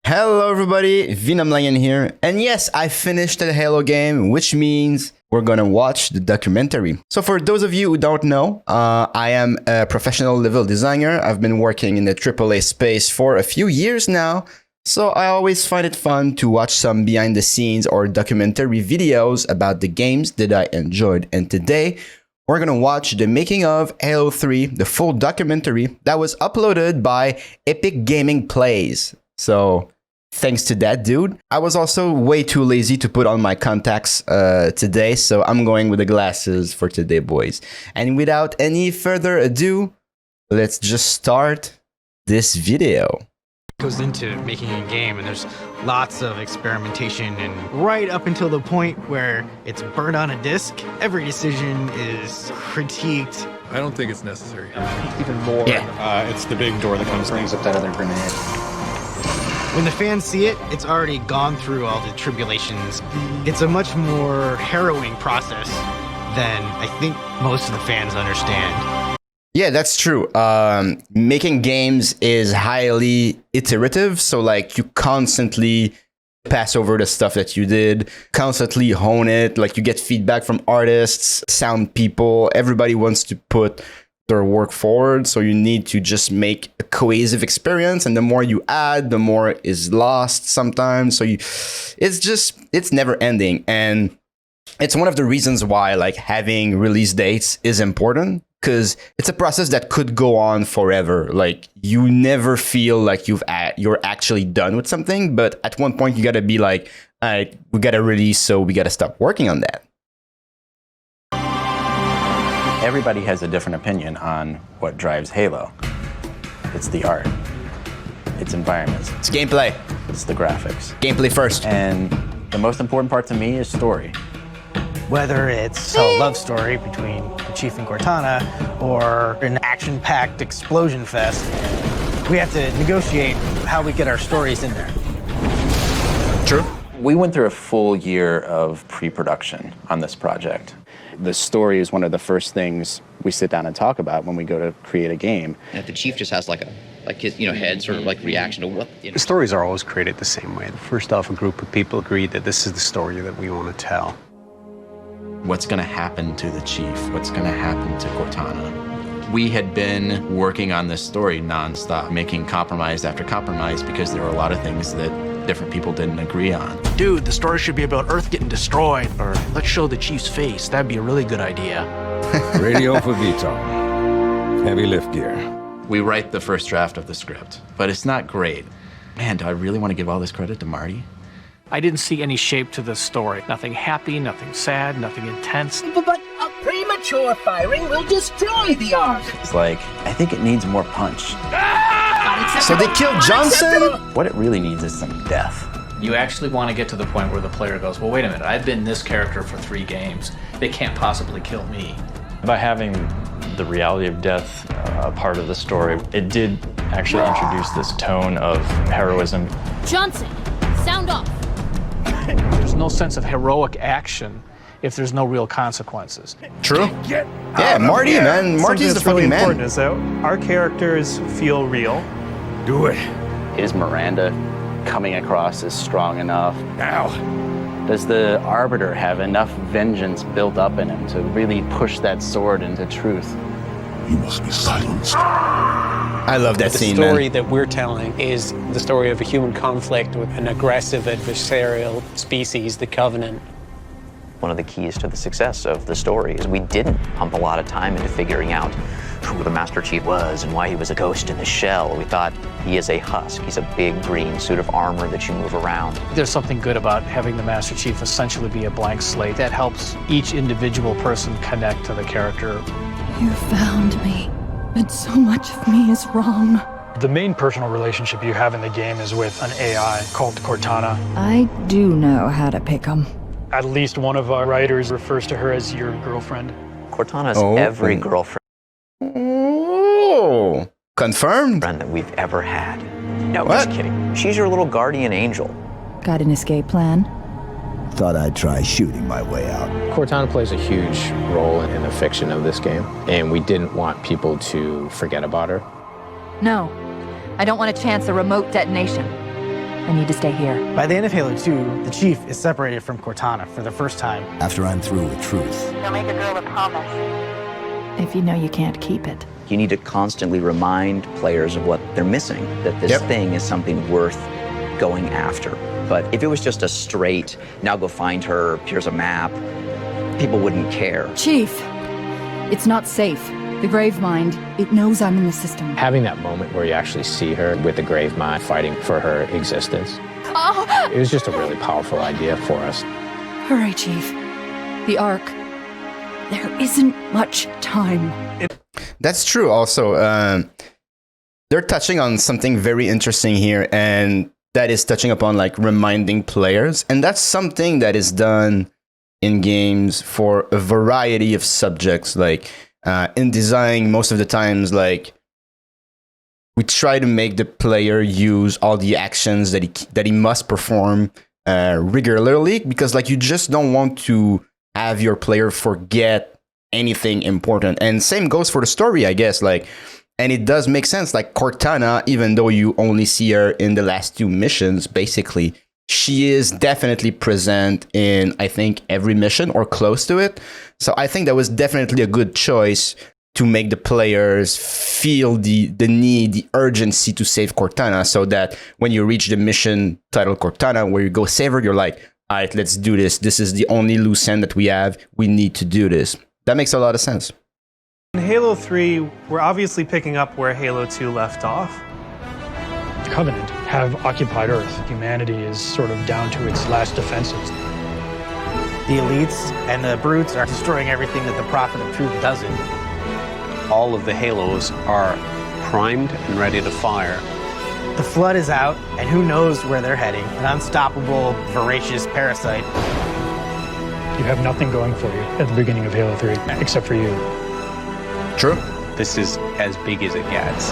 Hello everybody, Venom here, and yes, I finished the Halo game, which means we're gonna watch the documentary. So for those of you who don't know, I am a professional level designer. I've been working in the AAA space for a few years now, so I always find it fun to watch some behind the scenes or documentary videos about the games that I enjoyed. And today, we're gonna watch the making of Halo 3, the full documentary that was uploaded by Epic Gaming Plays. So thanks to that dude. I was also way too lazy to put on my contacts today, so I'm going with the glasses for today, boys. And without any further ado, let's just start this video. Goes into making a game, and there's lots of experimentation, and right up until the point where it's burned on a disc, every decision is critiqued. I don't think it's necessary. Even more. Yeah. It's the big door that brings up that other grenade. When the fans see it, it's already gone through all the tribulations. It's a much more harrowing process than I think most of the fans understand. Yeah, that's true. Making games is highly iterative, so like you constantly pass over the stuff that you did, constantly hone it, like you get feedback from artists, sound people, everybody wants to put their work forward, so you need to just make a cohesive experience, and the more you add, the more is lost sometimes, so it's never ending. And it's one of the reasons why like having release dates is important, because it's a process that could go on forever. Like you never feel like you're actually done with something, but at one point you gotta be like, all right, we gotta release, so we gotta stop working on that. Everybody has a different opinion on what drives Halo. It's the art, it's environments, It's gameplay. it's the graphics. Gameplay first. And the most important part to me is story. Whether it's a love story between the Chief and Cortana or an action-packed explosion fest, we have to negotiate how we get our stories in there. True. We went through a full year of pre-production on this project. The story is one of the first things we sit down and talk about when we go to create a game. And if the chief just has like his head sort of like reaction to what The stories are always created the same way. First off, a group of people agreed that this is the story that we want to tell. What's going to happen to the Chief? What's going to happen to Cortana? We had been working on this story nonstop, making compromise after compromise, because there were a lot of things that different people didn't agree on. Dude, the story should be about Earth getting destroyed, or let's show the Chief's face. That'd be a really good idea. Radio for Vito. Heavy lift gear. We write the first draft of the script, but it's not great. Man, do I really want to give all this credit to Marty? I didn't see any shape to this story. Nothing happy, nothing sad, nothing intense. But a premature firing will destroy the ark. It's like, I think it needs more punch. So they killed Johnson? What it really needs is some death. You actually want to get to the point where the player goes, well, wait a minute, I've been this character for 3 games. They can't possibly kill me. By having the reality of death a part of the story, it did actually introduce this tone of heroism. Johnson, sound off. There's no sense of heroic action if there's no real consequences. True. Yeah, Marty, man. Marty's the fucking man. Important is that our characters feel real. Do it. Is Miranda coming across as strong enough? Now. Does the Arbiter have enough vengeance built up in him to really push that sword into truth? You must be silenced. I love that scene, The story man. that we're telling is the story of a human conflict with an aggressive adversarial species, the Covenant. one of the keys to the success of the story is we didn't pump a lot of time into figuring out who the Master Chief was and why he was a ghost in his shell. We thought he is a husk. He's a big green suit of armor that you move around. There's something good about having the Master Chief essentially be a blank slate that helps each individual person connect to the character. You found me, but so much of me is wrong. The main personal relationship you have in the game is with an AI called Cortana. I do know how to pick 'em. At least one of our writers refers to her as your girlfriend. Cortana's every girlfriend. Oh, confirmed. That we've ever had. No, just kidding. She's your little guardian angel. Got an escape plan? Thought I'd try shooting my way out. Cortana plays a huge role in the fiction of this game, and we didn't want people to forget about her. No, I don't want to chance a remote detonation. I need to stay here. By the end of Halo 2, the Chief is separated from Cortana for the first time. After I'm through with truth. Don't make a girl a promise if you know you can't keep it. You need to constantly remind players of what they're missing, that this thing is something worth going after. But if it was just a straight, now go find her, here's a map, people wouldn't care. Chief, it's not safe. The Gravemind, it knows I'm in the system. Having that moment where you actually see her with the Gravemind fighting for her existence, it was just a really powerful idea for us. Hurry, Chief. The Ark. There isn't much time. That's true also. They're touching on something very interesting here, and that is touching upon like reminding players. And that's something that is done in games for a variety of subjects. Like in design, most of the times, like we try to make the player use all the actions that he must perform regularly, because like you just don't want to have your player forget anything important. And same goes for the story, I guess. Like, and it does make sense. Like Cortana, even though you only see her in the last 2 missions, basically, she is definitely present in, I think, every mission or close to it. So I think that was definitely a good choice to make the players feel the need, the urgency to save Cortana, so that when you reach the mission titled Cortana, where you go save her, you're like, all right, let's do this. This is the only loose end that we have. We need to do this. That makes a lot of sense. In Halo 3, we're obviously picking up where Halo 2 left off. The Covenant have occupied Earth. Humanity is sort of down to its last defenses. The elites and the brutes are destroying everything that the Prophet of Truth doesn't. All of the Halos are primed and ready to fire. The Flood is out, and who knows where they're heading. An unstoppable, voracious parasite. You have nothing going for you at the beginning of Halo 3, except for you. True. This is as big as it gets.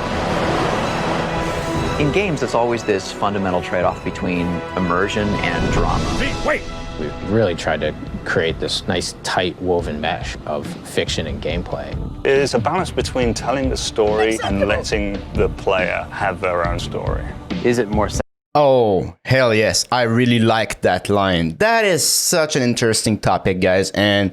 In games, it's always this fundamental trade-off between immersion and drama. Wait! We really tried to create this nice, tight, woven mesh of fiction and gameplay. It is a balance between telling the story and letting the player have their own story. Is it more... Oh, hell yes. I really like that line. That is such an interesting topic, guys. And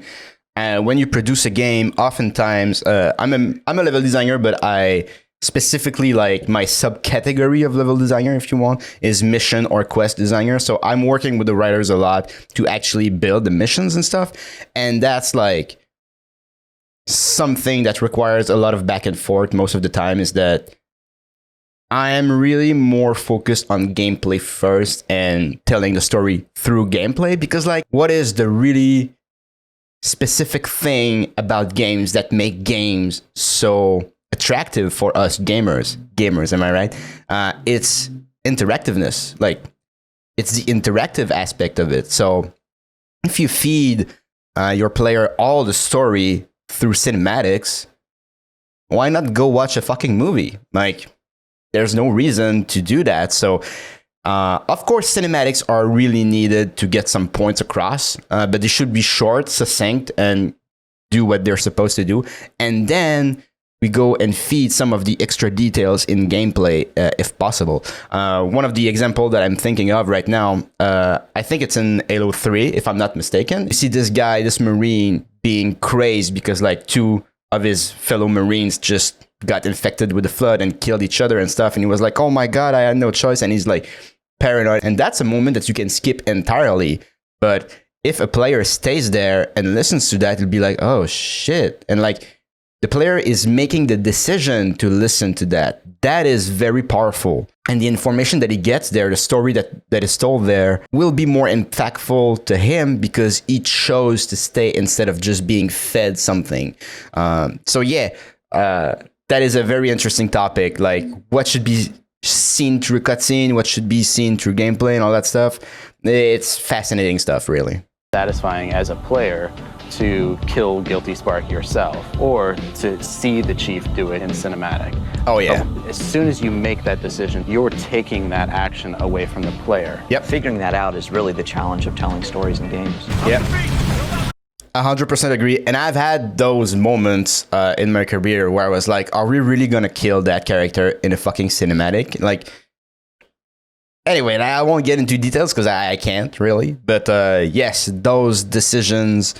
when you produce a game, oftentimes, I'm a level designer, but I specifically, like, my subcategory of level designer, if you want, is mission or quest designer. So I'm working with the writers a lot to actually build the missions and stuff. And that's like something that requires a lot of back and forth most of the time, is that I am really more focused on gameplay first and telling the story through gameplay, because like, what is the really specific thing about games that make games so attractive for us gamers, am I right? It's interactiveness. Like, it's the interactive aspect of it. So if you feed your player all the story through cinematics, why not go watch a fucking movie? Like, there's no reason to do that. So, of course, cinematics are really needed to get some points across, but they should be short, succinct, and do what they're supposed to do. And then we go and feed some of the extra details in gameplay, if possible. One of the examples that I'm thinking of right now, I think it's in Halo 3, if I'm not mistaken. You see this guy, this Marine, being crazed because like 2 of his fellow Marines just got infected with the Flood and killed each other and stuff. And he was like, oh my God, I had no choice. And he's like paranoid. And that's a moment that you can skip entirely. But if a player stays there and listens to that, it'll be like, oh shit. And like, the player is making the decision to listen to that. That is very powerful. And the information that he gets there, the story that is told there, will be more impactful to him because he chose to stay instead of just being fed something. So yeah, that is a very interesting topic. Like, what should be seen through cutscene, what should be seen through gameplay and all that stuff. It's fascinating stuff, really. Satisfying as a player to kill Guilty Spark yourself, or to see the Chief do it in cinematic. Oh yeah. As soon as you make that decision, you're taking that action away from the player. Yep. Figuring that out is really the challenge of telling stories in games. Yep. 100% agree. And I've had those moments in my career where I was like, are we really gonna kill that character in a fucking cinematic? Like, Anyway, I won't get into details because I can't really. But yes, those decisions,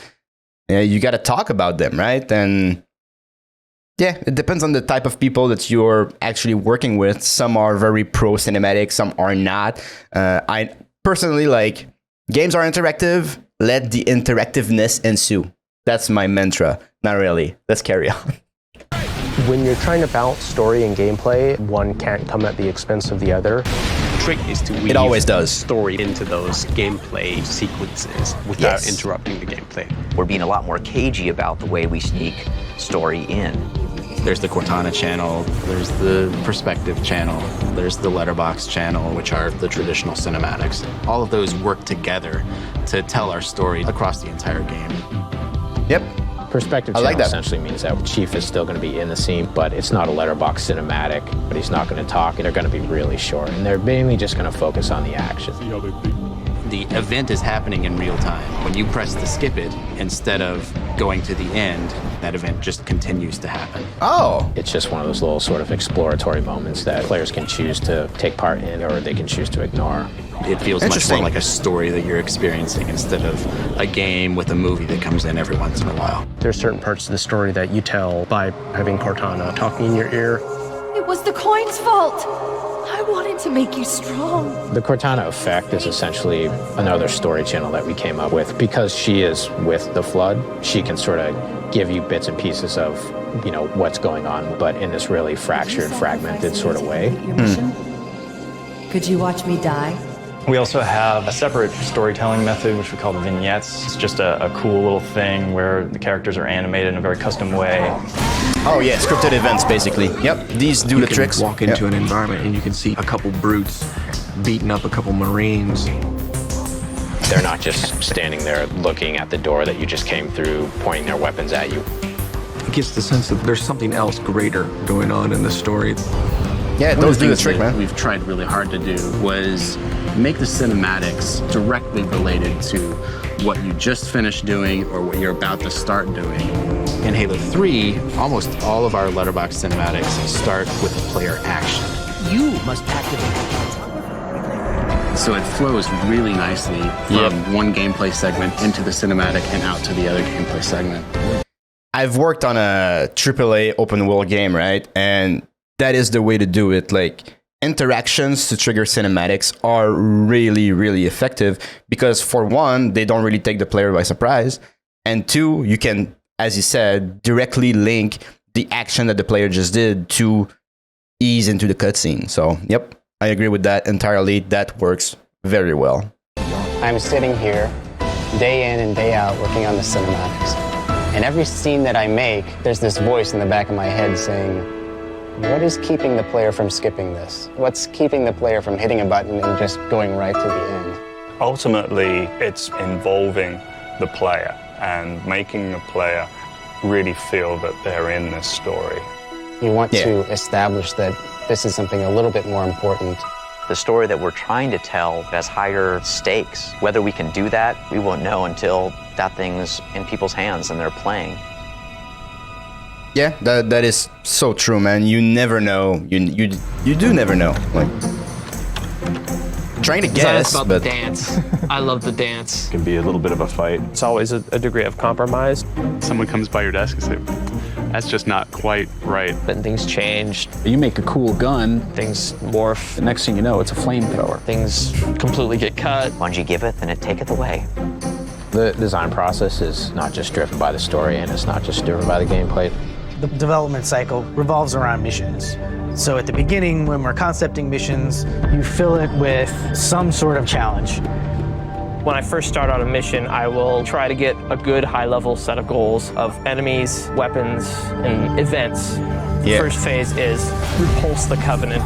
you got to talk about them, right? And yeah, it depends on the type of people that you're actually working with. Some are very pro cinematic, some are not. I personally like games are interactive. Let the interactiveness ensue. That's my mantra. Not really. Let's carry on. When you're trying to balance story and gameplay, one can't come at the expense of the other. The trick is to weave it always does. Story into those gameplay sequences without interrupting the gameplay. We're being a lot more cagey about the way we sneak story in. There's the Cortana channel, there's the Perspective channel, there's the Letterbox channel, which are the traditional cinematics. All of those work together to tell our story across the entire game. Yep. Perspective channel essentially means that Chief is still going to be in the scene, but it's not a letterbox cinematic, but he's not going to talk, and they're going to be really short, and they're mainly just going to focus on the action. The event is happening in real time. When you press to skip it, instead of going to the end, that event just continues to happen. Oh! It's just one of those little sort of exploratory moments that players can choose to take part in, or they can choose to ignore. It feels much more like a story that you're experiencing instead of a game with a movie that comes in every once in a while. There's certain parts of the story that you tell by having Cortana talking in your ear. It was the coin's fault. I wanted to make you strong. The Cortana effect is essentially another story channel that we came up with. Because she is with the Flood, she can sort of give you bits and pieces of, you know, what's going on, but in this really fractured, fragmented sort of way. Could you watch me die? We also have a separate storytelling method, which we call vignettes. It's just a cool little thing where the characters are animated in a very custom way. Oh yeah, scripted events basically. Yep, these do the tricks. You can walk into an environment and you can see a couple brutes beating up a couple Marines. They're not just standing there looking at the door that you just came through, pointing their weapons at you. It gives the sense that there's something else greater going on in the story. Yeah, those do the trick, man. We've tried really hard to do was make the cinematics directly related to what you just finished doing or what you're about to start doing. In Halo 3, almost all of our letterbox cinematics start with player action. You must activate. So it flows really nicely from one gameplay segment into the cinematic and out to the other gameplay segment. I've worked on a AAA open world game, right? And that is the way to do it. Like, interactions to trigger cinematics are really, really effective because, for one, they don't really take the player by surprise. And two, you can, as you said, directly link the action that the player just did to ease into the cutscene. So, yep, I agree with that entirely. That works very well. I'm sitting here day in and day out working on the cinematics. And every scene that I make, there's this voice in the back of my head saying, what is keeping the player from skipping this? What's keeping the player from hitting a button and just going right to the end? Ultimately, it's involving the player and making the player really feel that they're in this story. You want to establish that this is something a little bit more important. The story that we're trying to tell has higher stakes. Whether we can do that, we won't know until that thing's in people's hands and they're playing. Yeah, that is so true, man. You never know. You do never know. Like, trying to guess, about but the dance. I love the dance. It can be a little bit of a fight. It's always a degree of compromise. Someone comes by your desk and say, that's just not quite right. Then things change. You make a cool gun. Things morph. The next thing you know, it's a flamethrower. Things completely get cut. Bungie giveth and it taketh away. The design process is not just driven by the story, and it's not just driven by the gameplay. The development cycle revolves around missions. So at the beginning, when we're concepting missions, you fill it with some sort of challenge. When I first start out a mission, I will try to get a good high-level set of goals of enemies, weapons, and events. The first phase is repulse the Covenant.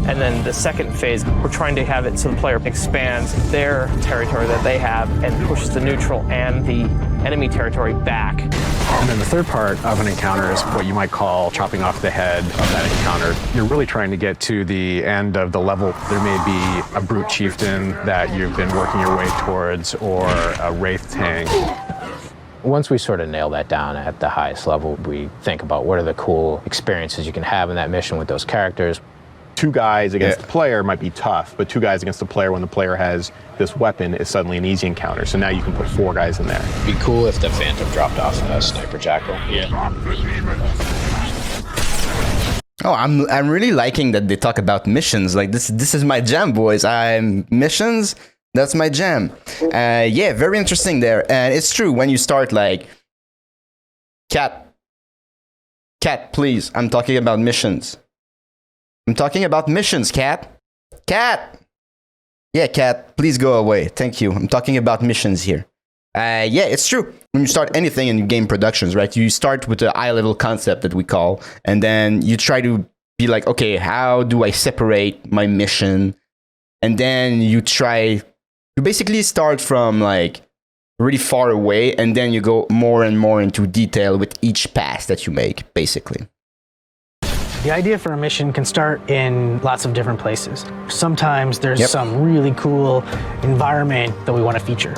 And then the second phase, we're trying to have it so the player expands their territory that they have and pushes the neutral and the enemy territory back. And then the third part of an encounter is what you might call chopping off the head of that encounter. You're really trying to get to the end of the level. There may be a brute chieftain that you've been working your way towards, or a wraith tank. Once we sort of nail that down at the highest level, we think about what are the cool experiences you can have in that mission with those characters. 2 guys against the player might be tough, but 2 guys against the player when the player has this weapon is suddenly an easy encounter. So now you can put 4 guys in there. It'd be cool if the Phantom dropped off a Sniper Jackal. Yeah. Oh, I'm really liking that they talk about missions. Like this is my jam, boys. Missions. That's my jam. Yeah, very interesting there. And it's true when you start like, Cat, please. I'm talking about missions. I'm talking about missions, Cat. Cat. Yeah, Cat, please go away. Thank you. I'm talking about missions here. Yeah, it's true. When you start anything in game productions, right? You start with a high-level concept that we call, and then you try to be like, okay, how do I separate my mission? And then you basically start from like really far away, and then you go more and more into detail with each pass that you make, basically. The idea for a mission can start in lots of different places. Sometimes there's some really cool environment that we want to feature.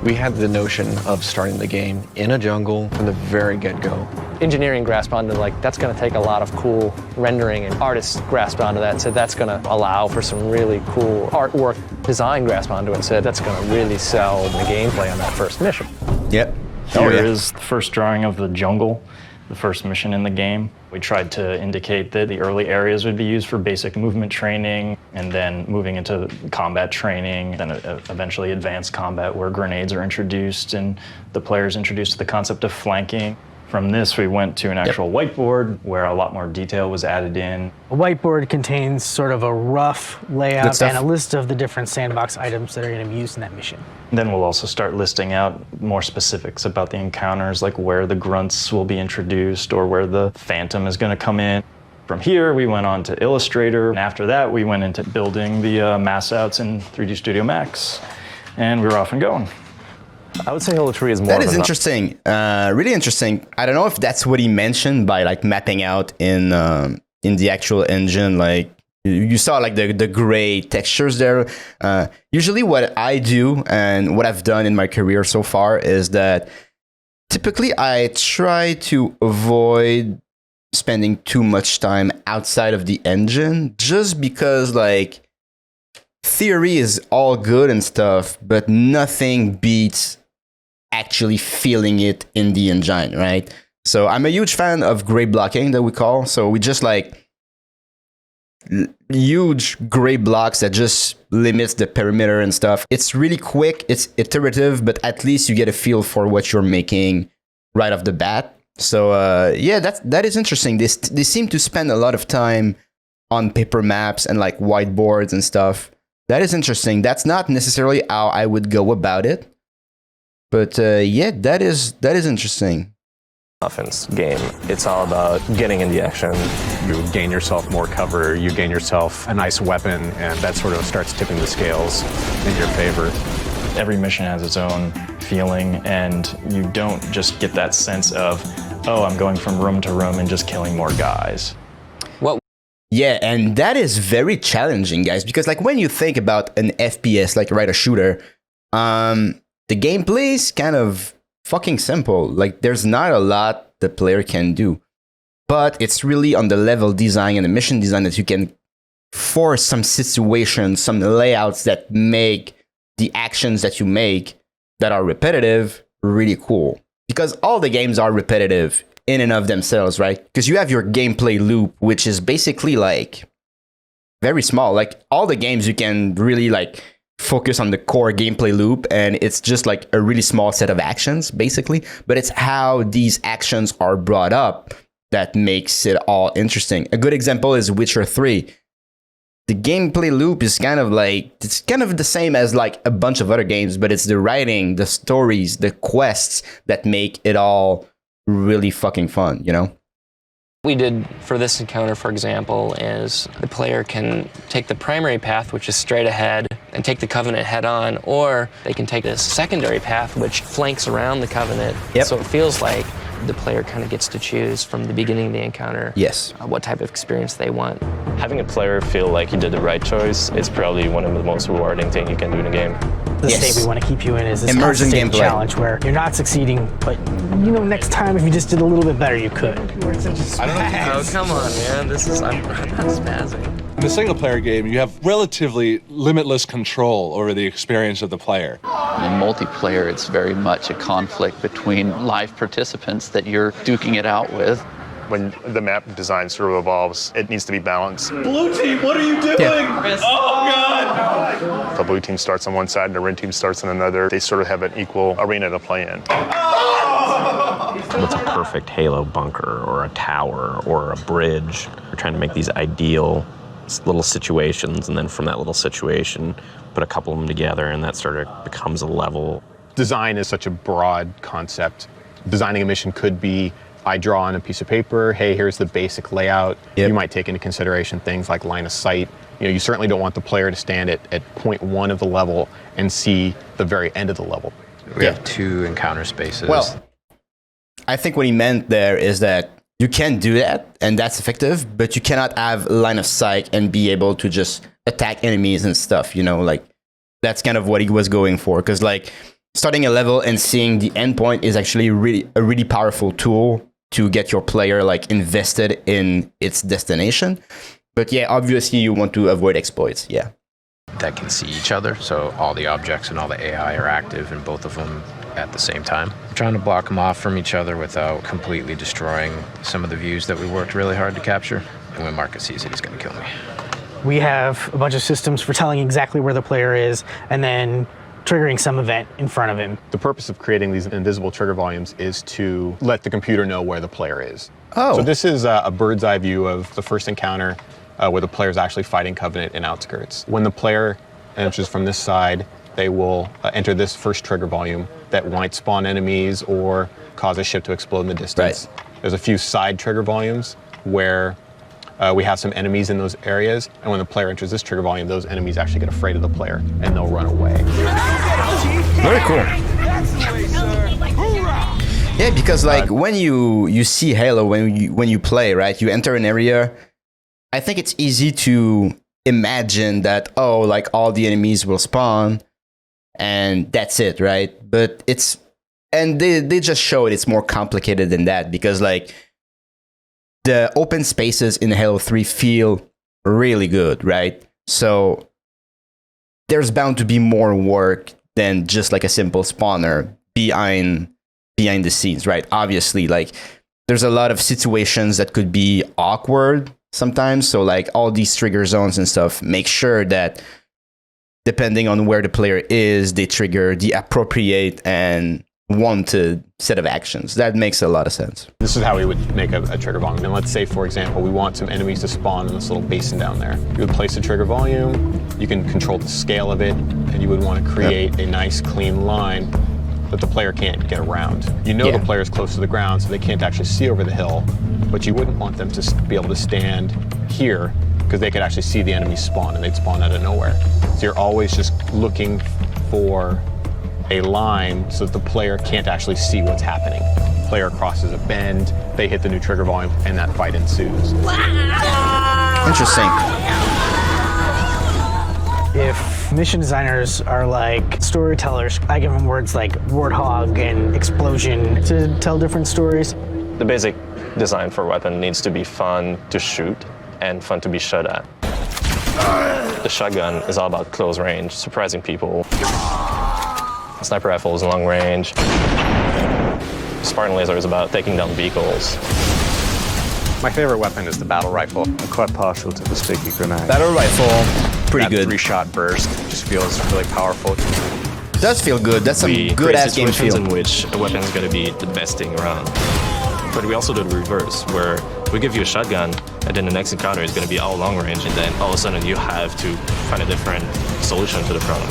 We had the notion of starting the game in a jungle from the very get-go. Engineering grasped onto that's going to take a lot of cool rendering, and artists grasped onto that and said that's going to allow for some really cool artwork. Design grasped onto it and said that's going to really sell the gameplay on that first mission. Yep. Here is the first drawing of the jungle, the first mission in the game. We tried to indicate that the early areas would be used for basic movement training, and then moving into combat training, then eventually advanced combat where grenades are introduced and the player's introduced to the concept of flanking. From this, we went to an actual whiteboard where a lot more detail was added in. A whiteboard contains sort of a rough layout and a list of the different sandbox items that are going to be used in that mission. Then we'll also start listing out more specifics about the encounters, like where the grunts will be introduced or where the Phantom is going to come in. From here, we went on to Illustrator, and after that, we went into building the mass outs in 3D Studio Max, and we were off and going. I would say Halo 3 is more That is interesting, really interesting. I don't know if that's what he mentioned by like mapping out in the actual engine. Like you saw like the gray textures there. Usually what I do and what I've done in my career so far is that typically I try to avoid spending too much time outside of the engine, just because like theory is all good and stuff, but nothing beats actually feeling it in the engine, right? So I'm a huge fan of gray blocking that we call. So we just like huge gray blocks that just limits the perimeter and stuff. It's really quick, it's iterative, but at least you get a feel for what you're making right off the bat. So yeah, that is interesting. They seem to spend a lot of time on paper maps and like whiteboards and stuff. That is interesting. That's not necessarily how I would go about it. But yeah, that is interesting. Offense game. It's all about getting in the action. You gain yourself more cover, you gain yourself a nice weapon, and that sort of starts tipping the scales in your favor. Every mission has its own feeling, and you don't just get that sense of, oh, I'm going from room to room and just killing more guys. Yeah, and that is very challenging, guys, because like when you think about an FPS, like a shooter, the gameplay is kind of fucking simple. Like there's not a lot the player can do, but it's really on the level design and the mission design that you can force some situations, some layouts that make the actions that you make that are repetitive really cool. Because all the games are repetitive in and of themselves, right? Because you have your gameplay loop, which is basically like very small. Like all the games you can really like focus on the core gameplay loop, and it's just like a really small set of actions basically, but it's how these actions are brought up that makes it all interesting. A good example is Witcher 3. The gameplay loop is kind of like, it's kind of the same as like a bunch of other games, but it's the writing, the stories, the quests that make it all really fucking fun, you know? What we did for this encounter, for example, is the player can take the primary path, which is straight ahead, and take the Covenant head on, or they can take this secondary path, which flanks around the Covenant. So it feels like the player kind of gets to choose from the beginning of the encounter what type of experience they want. Having a player feel like he did the right choice is probably one of the most rewarding things you can do in a game. The state we want to keep you in is this immersion constant gameplay challenge where you're not succeeding, but you know next time if you just did a little bit better, you could. Oh, come on, man. I'm not spazzing. In the single-player game, you have relatively limitless control over the experience of the player. In multiplayer, it's very much a conflict between live participants that you're duking it out with. When the map design sort of evolves, it needs to be balanced. Blue team, what are you doing? Yeah. Oh, God! If the blue team starts on one side and the red team starts on another, they sort of have an equal arena to play in. What's a perfect Halo bunker or a tower or a bridge? We're trying to make these ideal little situations, and then from that little situation, put a couple of them together, and that sort of becomes a level. Design is such a broad concept. Designing a mission could be, I draw on a piece of paper, hey, here's the basic layout. Yep. You might take into consideration things like line of sight. You know, you certainly don't want the player to stand at point 1 of the level and see the very end of the level. We have 2 encounter spaces. Well, I think what he meant there is that you can do that, and that's effective, but you cannot have line of sight and be able to just attack enemies and stuff, you know, like that's kind of what he was going for. Because like starting a level and seeing the endpoint is actually a really powerful tool to get your player like invested in its destination. But yeah, obviously you want to avoid exploits, yeah. That can see each other, so all the objects and all the AI are active in both of them at the same time. I'm trying to block them off from each other without completely destroying some of the views that we worked really hard to capture. And when Marcus sees it, he's going to kill me. We have a bunch of systems for telling exactly where the player is and then triggering some event in front of him. The purpose of creating these invisible trigger volumes is to let the computer know where the player is. Oh. So this is a bird's eye view of the first encounter where the player is actually fighting Covenant in outskirts. When the player enters from this side, they will enter this first trigger volume that might spawn enemies or cause a ship to explode in the distance. Right. There's a few side trigger volumes where we have some enemies in those areas, and when the player enters this trigger volume, those enemies actually get afraid of the player and they'll run away. Very cool. Yeah, because like when you see Halo, when you play, right, you enter an area, I think it's easy to imagine that, oh, like all the enemies will spawn and that's it, right? But they just show it's more complicated than that, because like the open spaces in Halo 3 feel really good, right? So there's bound to be more work than just like a simple spawner behind the scenes, right? Obviously, like there's a lot of situations that could be awkward sometimes. So like all these trigger zones and stuff, make sure that depending on where the player is, they trigger the appropriate and wanted set of actions. That makes a lot of sense. This is how we would make a trigger volume. And let's say, for example, we want some enemies to spawn in this little basin down there. You would place a trigger volume, you can control the scale of it, and you would want to create a nice clean line that the player can't get around. You know the player's close to the ground, so they can't actually see over the hill, but you wouldn't want them to be able to stand here because they could actually see the enemy spawn, and they'd spawn out of nowhere. So you're always just looking for a line so that the player can't actually see what's happening. The player crosses a bend, they hit the new trigger volume, and that fight ensues. Interesting. If mission designers are like storytellers, I give them words like warthog and explosion to tell different stories. The basic design for a weapon needs to be fun to shoot and fun to be shot at. The shotgun is all about close range, surprising people. The sniper rifle is long range. Spartan laser is about taking down vehicles. My favorite weapon is the battle rifle. I'm quite partial to the sticky grenade. Battle rifle, pretty good. 3-shot burst just feels really powerful. Does feel good. That's some good ass game feel. In which a weapon is going to be the best thing around. But we also do the reverse, where we give you a shotgun, and then the next encounter is going to be all long range, and then all of a sudden you have to find a different solution to the problem.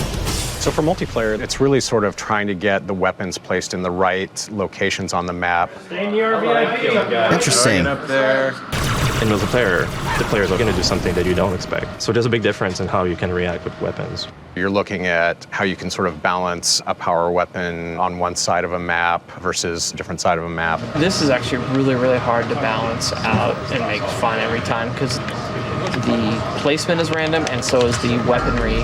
So for multiplayer, it's really sort of trying to get the weapons placed in the right locations on the map. Interesting. Up there. In multiplayer, the players are going to do something that you don't expect. So there's a big difference in how you can react with weapons. You're looking at how you can sort of balance a power weapon on one side of a map versus a different side of a map. This is actually really, really hard to balance out and make fun every time because the placement is random and so is the weaponry.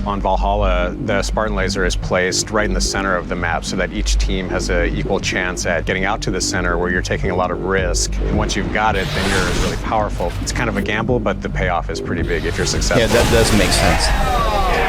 On Valhalla, the Spartan laser is placed right in the center of the map so that each team has an equal chance at getting out to the center where you're taking a lot of risk. And once you've got it, then you're really powerful. It's kind of a gamble, but the payoff is pretty big if you're successful. Yeah, that does make sense.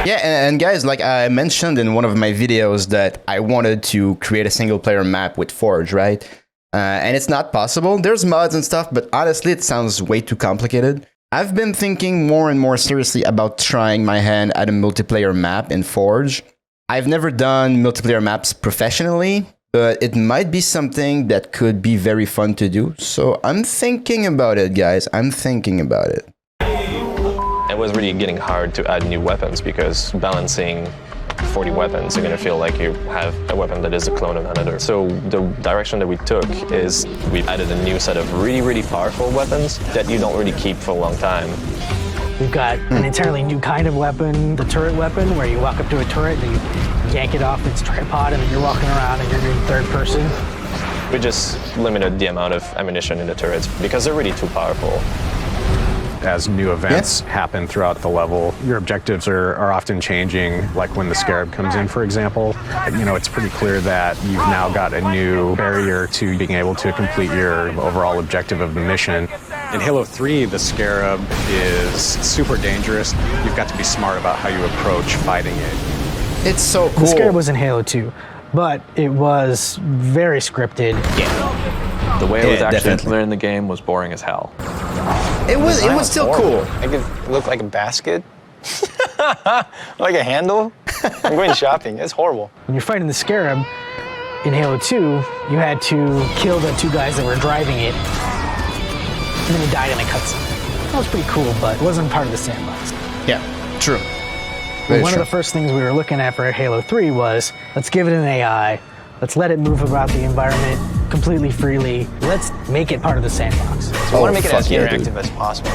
Yeah, and guys, like I mentioned in one of my videos that I wanted to create a single player map with Forge, right? And it's not possible. There's mods and stuff, but honestly, it sounds way too complicated. I've been thinking more and more seriously about trying my hand at a multiplayer map in Forge. I've never done multiplayer maps professionally, but it might be something that could be very fun to do. So I'm thinking about it, guys. I'm thinking about it. It was really getting hard to add new weapons because balancing 40 weapons, you're going to feel like you have a weapon that is a clone of another. So the direction that we took is we added a new set of really, really powerful weapons that you don't really keep for a long time. We've got an entirely new kind of weapon, the turret weapon, where you walk up to a turret and you yank it off its tripod and then you're walking around and you're in third person. We just limited the amount of ammunition in the turrets because they're really too powerful. As new events happen throughout the level, your objectives are often changing, like when the Scarab comes in, for example. You know, it's pretty clear that you've now got a new barrier to being able to complete your overall objective of the mission. In Halo 3, the Scarab is super dangerous. You've got to be smart about how you approach fighting it. It's so cool. The Scarab was in Halo 2, but it was very scripted. Yeah. The way it was actually implemented in the game was boring as hell. It was still cool. Like it looked like a basket, like a handle. I'm going shopping. It's horrible. When you're fighting the Scarab in Halo 2, you had to kill the two guys that were driving it, and then you died in a cutscene. That was pretty cool, but it wasn't part of the sandbox. Yeah, true. One of the first things we were looking at for Halo 3 was, let's give it an AI, let's let it move about the environment completely freely, let's make it part of the sandbox. So we want to make it as interactive as possible.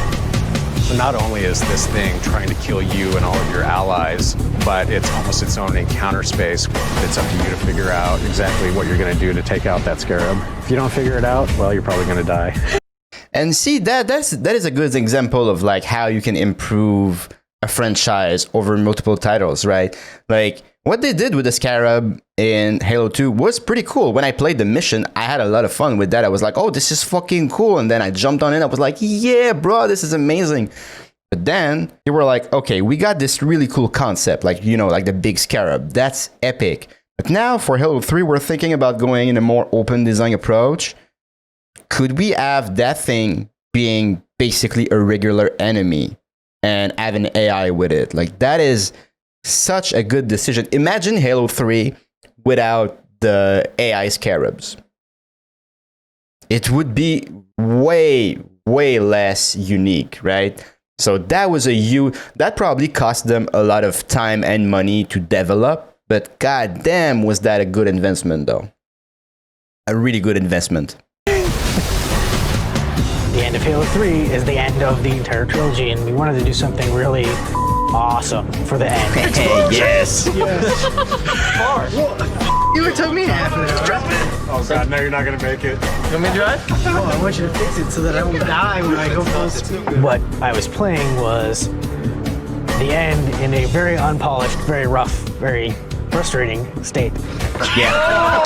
So not only is this thing trying to kill you and all of your allies, but it's almost its own encounter space. It's up to you to figure out exactly what you're going to do to take out that Scarab. If you don't figure it out, well, you're probably going to die. And see, that is a good example of like how you can improve a franchise over multiple titles, right? Like what they did with the Scarab in Halo 2 was pretty cool. When I played the mission, I had a lot of fun with that. I was like, oh, this is fucking cool. And then I jumped on it. I was like, yeah, bro, this is amazing. But then they were like, okay, we got this really cool concept, like, you know, like the big Scarab. That's epic. But now for Halo 3, we're thinking about going in a more open design approach. Could we have that thing being basically a regular enemy and have an AI with it? Like, that is such a good decision. Imagine Halo 3 without the AI Scarabs. It would be way, way less unique, right? So that was that probably cost them a lot of time and money to develop, but goddamn, was that a good investment though. A really good investment. The end of Halo 3 is the end of the entire trilogy, and we wanted to do something really awesome for the end. Yes. You were telling me half of it. Drop it. Oh god, no, you're not gonna make it. You want me to drive? No, I want you to fix it so that I won't die when I go full speed. What I was playing was the end in a very unpolished, very rough, very frustrating state. Yeah.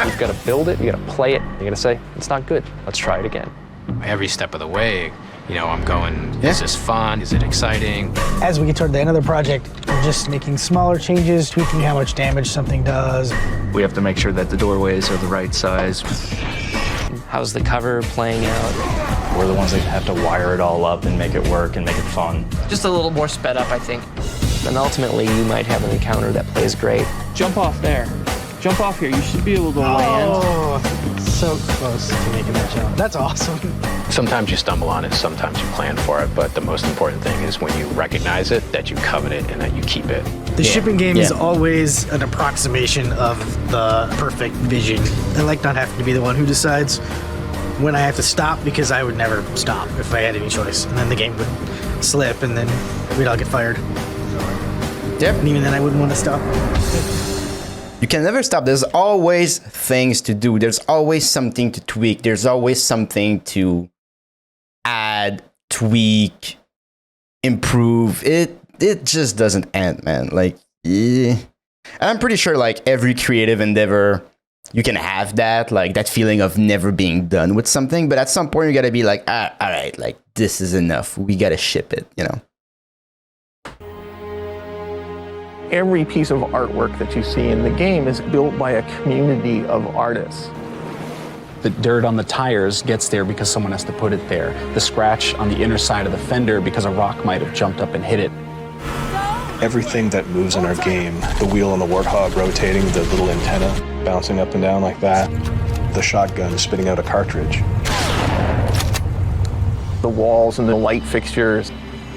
You've got to build it, you got to play it, you got to say, it's not good, let's try it again. Every step of the way, you know, I'm going, is this fun? Is it exciting? As we get toward the end of the project, we're just making smaller changes, tweaking how much damage something does. We have to make sure that the doorways are the right size. How's the cover playing out? We're the ones that have to wire it all up and make it work and make it fun. Just a little more sped up, I think. And ultimately, you might have an encounter that plays great. Jump off there. Jump off here. You should be able to land. Oh, so close to making that jump. That's awesome. Sometimes you stumble on it, sometimes you plan for it, but the most important thing is when you recognize it, that you covet it and that you keep it. The shipping game is always an approximation of the perfect vision. I like not having to be the one who decides when I have to stop, because I would never stop if I had any choice. And then the game would slip and then we'd all get fired. Yep. And even then I wouldn't want to stop. You can never stop. There's always things to do. There's always something to tweak. There's always something to add, tweak, improve. it just doesn't end, man. Like, yeah. And I'm pretty sure like every creative endeavor, you can have that feeling of never being done with something. But at some point, you got to be like, all right, like this is enough. We got to ship it, you know? Every piece of artwork that you see in the game is built by a community of artists. The dirt on the tires gets there because someone has to put it there. The scratch on the inner side of the fender because a rock might have jumped up and hit it. Everything that moves in our game, the wheel on the Warthog rotating, the little antenna bouncing up and down like that, the shotgun spitting out a cartridge. The walls and the light fixtures.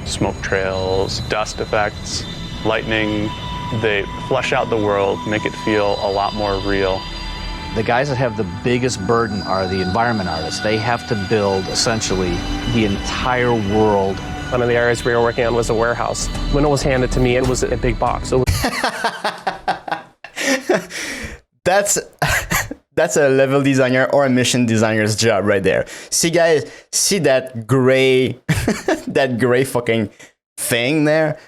Smoke trails, dust effects, lightning, they flesh out the world, make it feel a lot more real. The guys that have the biggest burden are the environment artists. They have to build essentially the entire world. One of the areas we were working on was a warehouse. When it was handed to me, it was a big box. That's a level designer or a mission designer's job right there. See, guys, see that gray, that gray fucking thing there?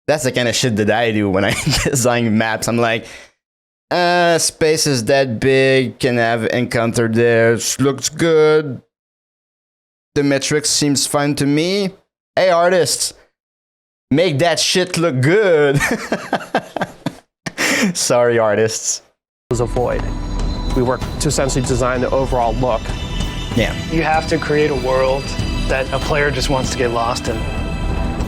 That's the kind of shit that I do when I design maps. I'm like, space is that big, can have encounter there, looks good. The metrics seems fine to me. Hey, artists, make that shit look good. Sorry, artists. It was a void. We worked to essentially design the overall look. Yeah. You have to create a world that a player just wants to get lost in.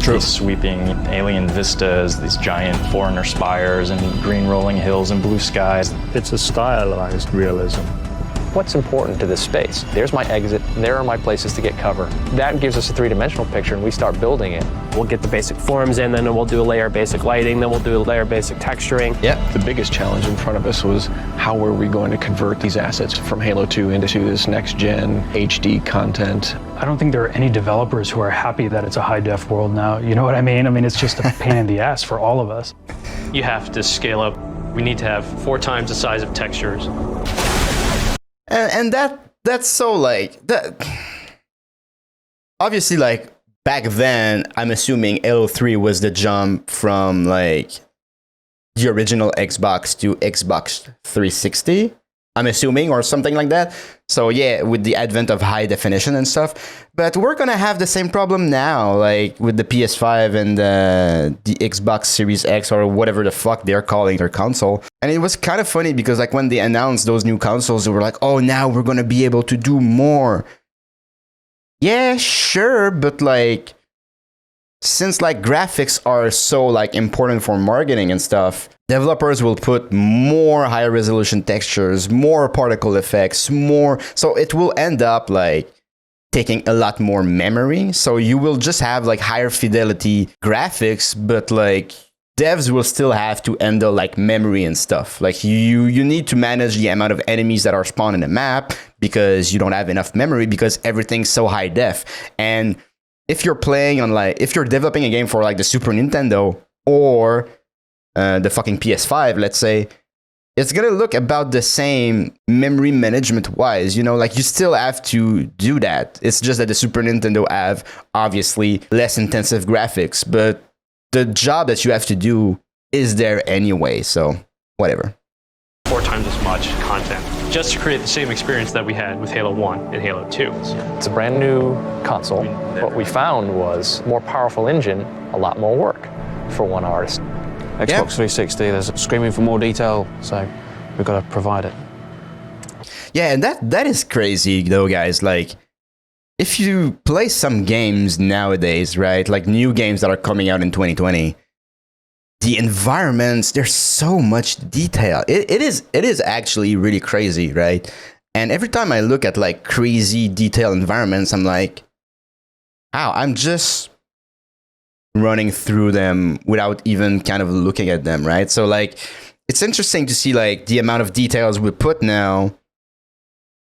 True. These sweeping alien vistas, these giant foreigner spires, and green rolling hills and blue skies. It's a stylized realism. What's important to this space? There's my exit, and there are my places to get cover. That gives us a three-dimensional picture, and we start building it. We'll get the basic forms in, then we'll do a layer basic lighting, then we'll do a layer basic texturing. The biggest challenge in front of us was how were we going to convert these assets from Halo 2 into this next-gen HD content. I don't think there are any developers who are happy that it's a high-def world now. You know what I mean? I mean, it's just a pain in the ass for all of us. You have to scale up. We need to have 4 times the size of textures. And that's so like that. Obviously, like back then, I'm assuming Halo 3 was the jump from like the original Xbox to Xbox 360. I'm assuming, or something like that. So yeah, with the advent of high definition and stuff. But we're gonna have the same problem now, like with the PS5 and the Xbox Series X or whatever the fuck they're calling their console. And it was kind of funny because like when they announced those new consoles, they were like, oh, now we're gonna be able to do more. Yeah, sure, but like, since like graphics are so like important for marketing and stuff, developers will put more higher resolution textures, more particle effects, more. So it will end up like taking a lot more memory. So you will just have like higher fidelity graphics, but like devs will still have to handle like memory and stuff. Like you need to manage the amount of enemies that are spawned in a map because you don't have enough memory because everything's so high def. And if you're playing on like, if you're developing a game for like the Super Nintendo or the fucking PS5, let's say, it's gonna look about the same memory management wise, you know, like you still have to do that. It's just that the Super Nintendo have obviously less intensive graphics, but the job that you have to do is there anyway, so whatever. 4 times as much content just to create the same experience that we had with Halo 1 and Halo 2. It's a brand new console. What we found was more powerful engine, a lot more work for one artist. Xbox 360, there's screaming for more detail, so we've got to provide it. Yeah, and that is crazy though, guys. Like, if you play some games nowadays, right, like new games that are coming out in 2020, the environments, there's so much detail. It is actually really crazy, right? And every time I look at like crazy detailed environments, I'm like, wow, I'm just running through them without even kind of looking at them, right? So like, it's interesting to see like the amount of details we put now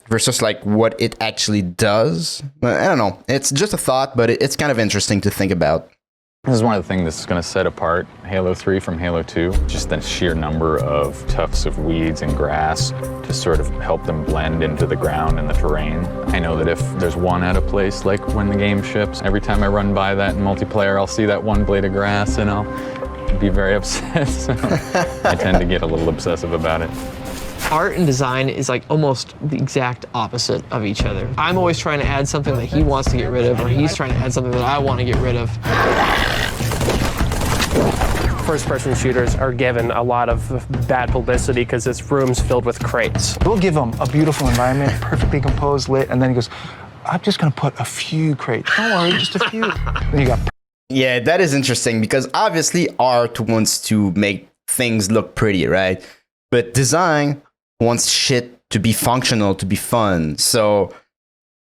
versus like what it actually does. I don't know. It's just a thought, but it's kind of interesting to think about. This is one of the things that's going to set apart Halo 3 from Halo 2, just the sheer number of tufts of weeds and grass to sort of help them blend into the ground and the terrain. I know that if there's one out of place, like when the game ships, every time I run by that in multiplayer, I'll see that one blade of grass and I'll be very upset. So I tend to get a little obsessive about it. Art and design is like almost the exact opposite of each other. I'm always trying to add something that he wants to get rid of, or he's trying to add something that I want to get rid of. First-person shooters are given a lot of bad publicity because it's rooms filled with crates. We'll give him a beautiful environment, perfectly composed, lit, and then he goes, I'm just gonna put a few crates. Don't worry, just a few. Then you got. Yeah, that is interesting because obviously art wants to make things look pretty, right? But design wants shit to be functional, to be fun. So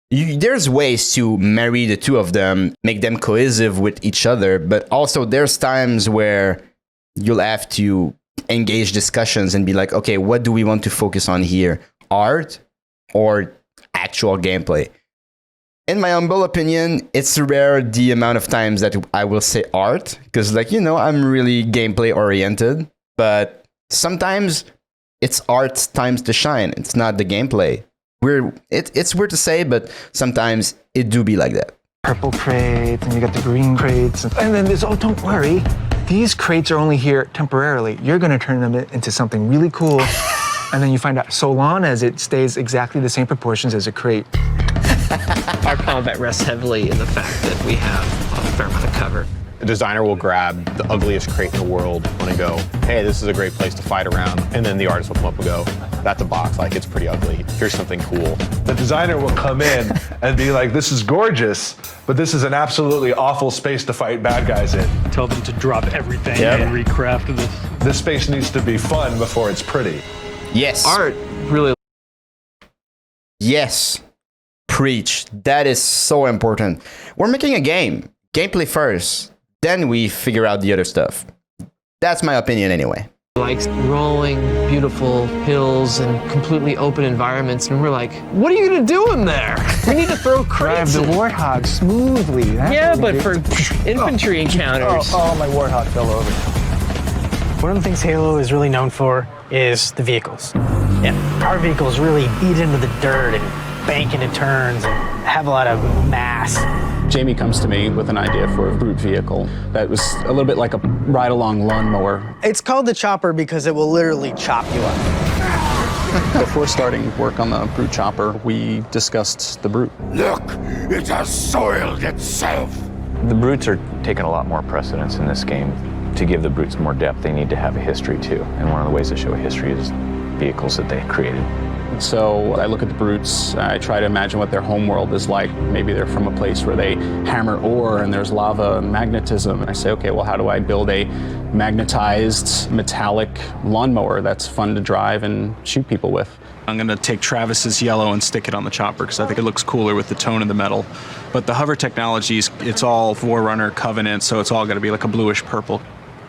there's ways to marry the two of them, make them cohesive with each other, but also there's times where you'll have to engage discussions and be like, okay, what do we want to focus on here? Art or actual gameplay? In my humble opinion, it's rare the amount of times that I will say art, because like, you know, I'm really gameplay oriented, but sometimes it's art times the shine. It's not the gameplay. It's weird to say, but sometimes it do be like that. Purple crates, and you got the green crates. And then there's, oh, don't worry. These crates are only here temporarily. You're going to turn them into something really cool. And then you find out, so long as it stays exactly the same proportions as a crate. Our combat rests heavily in the fact that we have a fair amount of cover. A designer will grab the ugliest crate in the world and go, hey, this is a great place to fight around. And then the artist will come up and go, that's a box, like it's pretty ugly. Here's something cool. The designer will come in and be like, this is gorgeous, but this is an absolutely awful space to fight bad guys in. Tell them to drop everything and recraft this. This space needs to be fun before it's pretty. Yes. Art really. Yes. Preach. That is so important. We're making a game. Gameplay first. Then we figure out the other stuff. That's my opinion anyway. Like rolling beautiful hills and completely open environments, and we're like, what are you gonna do in there? We need to throw crates. Drive the warthog smoothly. Yeah, but for infantry encounters. Oh, my warthog fell over. One of the things Halo is really known for is the vehicles. Yeah, our vehicles really eat into the dirt and bank into turns and have a lot of mass. Jamie comes to me with an idea for a brute vehicle that was a little bit like a ride-along lawnmower. It's called the chopper because it will literally chop you up. Before starting work on the brute chopper, we discussed the brute. Look, it has soiled itself. The brutes are taking a lot more precedence in this game. To give the brutes more depth, they need to have a history too. And one of the ways to show a history is vehicles that they created. So I look at the brutes, I try to imagine what their home world is like. Maybe they're from a place where they hammer ore and there's lava and magnetism. And I say, okay, well, how do I build a magnetized metallic lawnmower that's fun to drive and shoot people with? I'm gonna take Travis's yellow and stick it on the chopper because I think it looks cooler with the tone of the metal. But the hover technologies, it's all Forerunner, Covenant, so it's all gonna be like a bluish purple.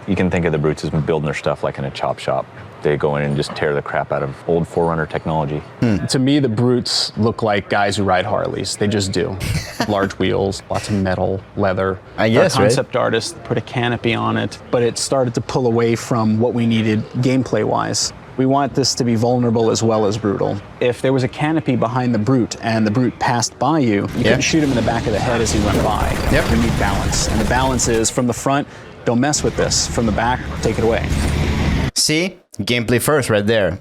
You can think of the brutes as building their stuff like in a chop shop. They go in and just tear the crap out of old Forerunner technology. To me, the brutes look like guys who ride Harleys. They just do. Large wheels, lots of metal, leather. I guess, Our concept artist put a canopy on it, but it started to pull away from what we needed gameplay-wise. We want this to be vulnerable as well as brutal. If there was a canopy behind the brute and the brute passed by you, you couldn't shoot him in the back of the head as he went by. You need balance. And the balance is from the front, don't mess with this. From the back, take it away. See? Gameplay first right there.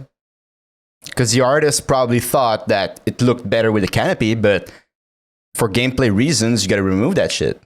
Because the artist probably thought that it looked better with a canopy, but for gameplay reasons, you gotta remove that shit.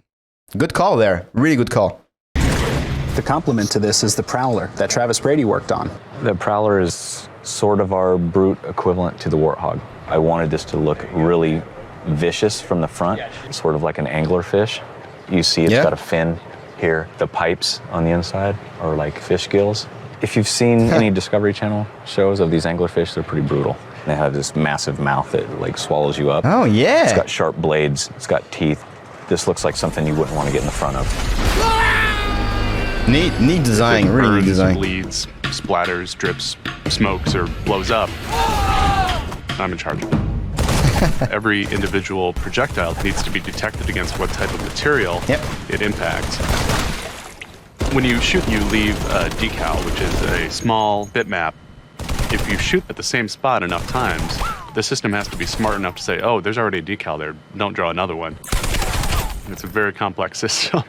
Good call there. Really good call. The complement to this is the Prowler that Travis Brady worked on. The Prowler is sort of our brute equivalent to the Warthog. I wanted this to look really vicious from the front, sort of like an anglerfish. You see it's got a fin here. The pipes on the inside are like fish gills. If you've seen any Discovery Channel shows of these anglerfish, they're pretty brutal. They have this massive mouth that like swallows you up. Oh, yeah. It's got sharp blades. It's got teeth. This looks like something you wouldn't want to get in the front of. Neat design, really neat design. Bleeds, splatters, drips, smokes, or blows up. I'm in charge. Every individual projectile needs to be detected against what type of material it impacts. When you shoot, you leave a decal, which is a small bitmap. If you shoot at the same spot enough times, the system has to be smart enough to say, oh, there's already a decal there, don't draw another one. It's a very complex system.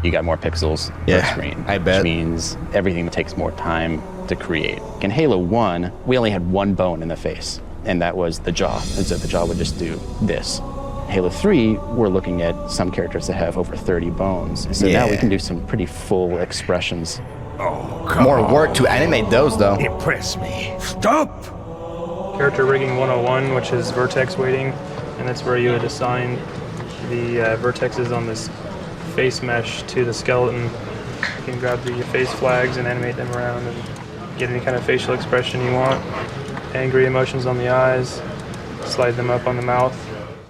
You got more pixels per screen, I bet. Which means everything takes more time to create. In Halo 1, we only had one bone in the face, and that was the jaw. And so the jaw would just do this. Halo 3, we're looking at some characters that have over 30 bones. So now we can do some pretty full expressions. More work to animate those, though. Impress me. Stop! Character rigging 101, which is vertex weighting, and that's where you would assign the vertexes on this face mesh to the skeleton. You can grab the face flags and animate them around and get any kind of facial expression you want. Angry emotions on the eyes, slide them up on the mouth.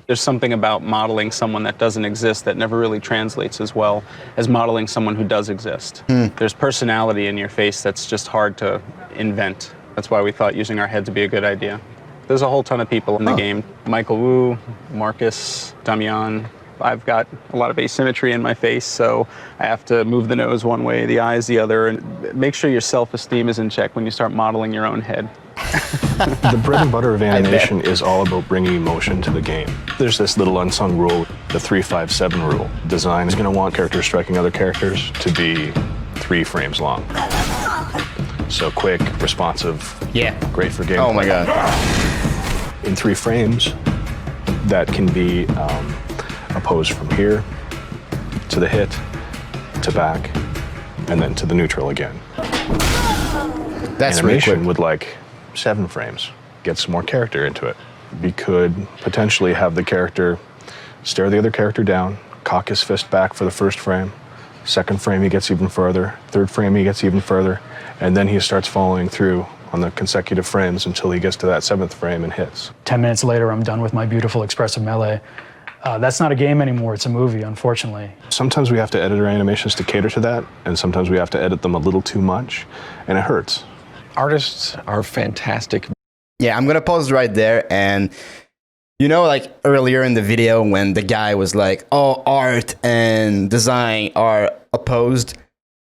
There's something about modeling someone that doesn't exist that never really translates as well as modeling someone who does exist. There's personality in your face that's just hard to invent. That's why we thought using our heads would be a good idea. There's a whole ton of people in the game. Michael Wu, Marcus, Damian. I've got a lot of asymmetry in my face, so I have to move the nose one way, the eyes the other, and make sure your self-esteem is in check when you start modeling your own head. The bread and butter of animation is all about bringing emotion to the game. There's this little unsung rule, the 3-5-7 rule. Design is going to want characters striking other characters to be 3 frames long. So quick, responsive, great for gameplay. Oh my god. In 3 frames, that can be a pose from here to the hit, to back, and then to the neutral again. That's animation really quick. would like 7 frames. Get some more character into it. We could potentially have the character stare the other character down, cock his fist back for the first frame. Second frame, he gets even further. Third frame, he gets even further. And then he starts following through on the consecutive frames until he gets to that 7th frame and hits. 10 minutes later, I'm done with my beautiful expressive melee. That's not a game anymore, it's a movie, unfortunately. Sometimes we have to edit our animations to cater to that, and sometimes we have to edit them a little too much, and it hurts. Artists are fantastic. Yeah, I'm gonna pause right there. And you know, like earlier in the video when the guy was like, oh, art and design are opposed.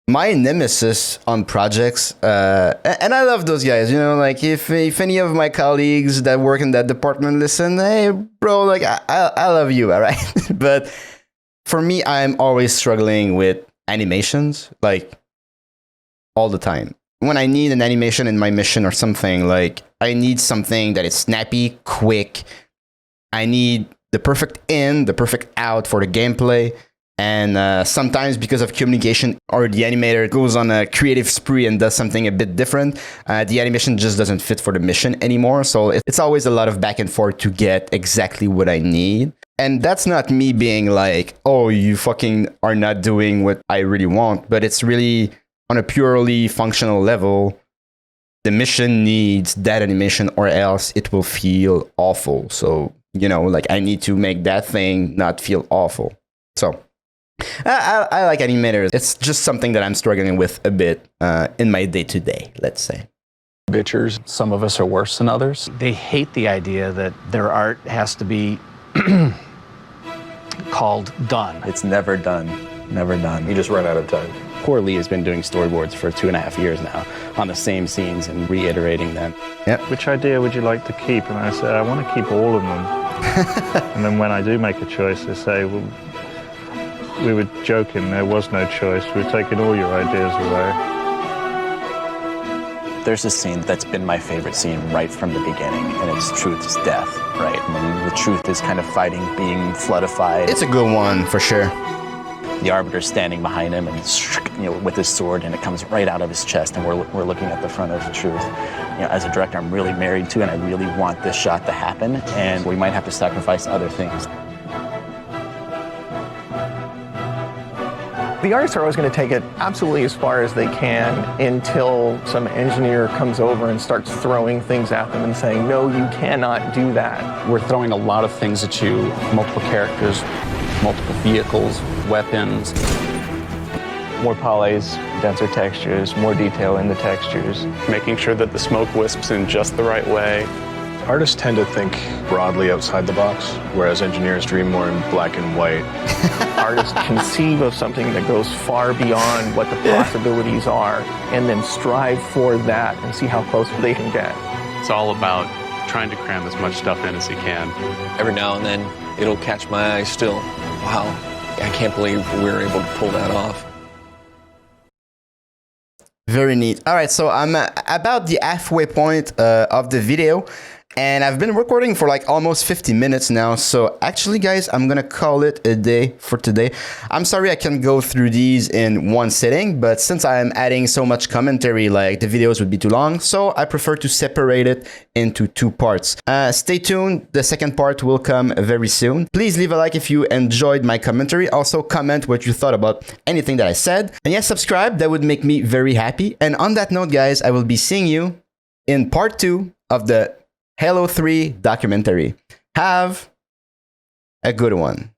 My nemesis on projects, and I love those guys, you know, like if any of my colleagues that work in that department listen, hey bro, like I love you, all right? But for me, I'm always struggling with animations, like all the time. When I need an animation in my mission or something, like I need something that is snappy, quick. I need the perfect in, the perfect out for the gameplay. And sometimes because of communication or the animator goes on a creative spree and does something a bit different, the animation just doesn't fit for the mission anymore. So it's always a lot of back and forth to get exactly what I need. And that's not me being like, oh, you fucking are not doing what I really want. But it's really on a purely functional level. The mission needs that animation or else it will feel awful. So, you know, like I need to make that thing not feel awful. So I like animators. It's just something that I'm struggling with a bit in my day-to-day, let's say. Bitchers, some of us are worse than others. They hate the idea that their art has to be called done. It's never done. Never done. You just run out of time. Poor Lee has been doing storyboards for 2.5 years now on the same scenes and reiterating them. Yep. Which idea would you like to keep? And I said, I want to keep all of them. And then when I do make a choice, they say, well, we were joking, there was no choice. We're taking all your ideas away. There's a scene that's been my favorite scene right from the beginning, and it's Truth's death, right? And the Truth is kind of fighting, being floodified. It's a good one, for sure. The Arbiter's standing behind him and with his sword, and it comes right out of his chest, and we're looking at the front of Truth. You know, as a director, I'm really married to, and I really want this shot to happen, and we might have to sacrifice other things. The artists are always going to take it absolutely as far as they can until some engineer comes over and starts throwing things at them and saying, no, you cannot do that. We're throwing a lot of things at you, multiple characters, multiple vehicles, weapons. More polys, denser textures, more detail in the textures. Making sure that the smoke wisps in just the right way. Artists tend to think broadly outside the box, whereas engineers dream more in black and white. Artists conceive of something that goes far beyond what the possibilities are, and then strive for that and see how close they can get. It's all about trying to cram as much stuff in as he can. Every now and then, it'll catch my eye still. Wow, I can't believe we were able to pull that off. Very neat. All right, so I'm about the halfway point of the video, and I've been recording for like almost 50 minutes now. So actually, guys, I'm gonna call it a day for today. I'm sorry I can't go through these in one sitting, but since I'm adding so much commentary, like the videos would be too long, so I prefer to separate it into 2 parts. Stay tuned. The second part will come very soon. Please leave a like if you enjoyed my commentary. Also comment what you thought about anything that I said. And yes, subscribe. That would make me very happy. And on that note, guys, I will be seeing you in part 2 of the Halo 3 documentary. Have a good one.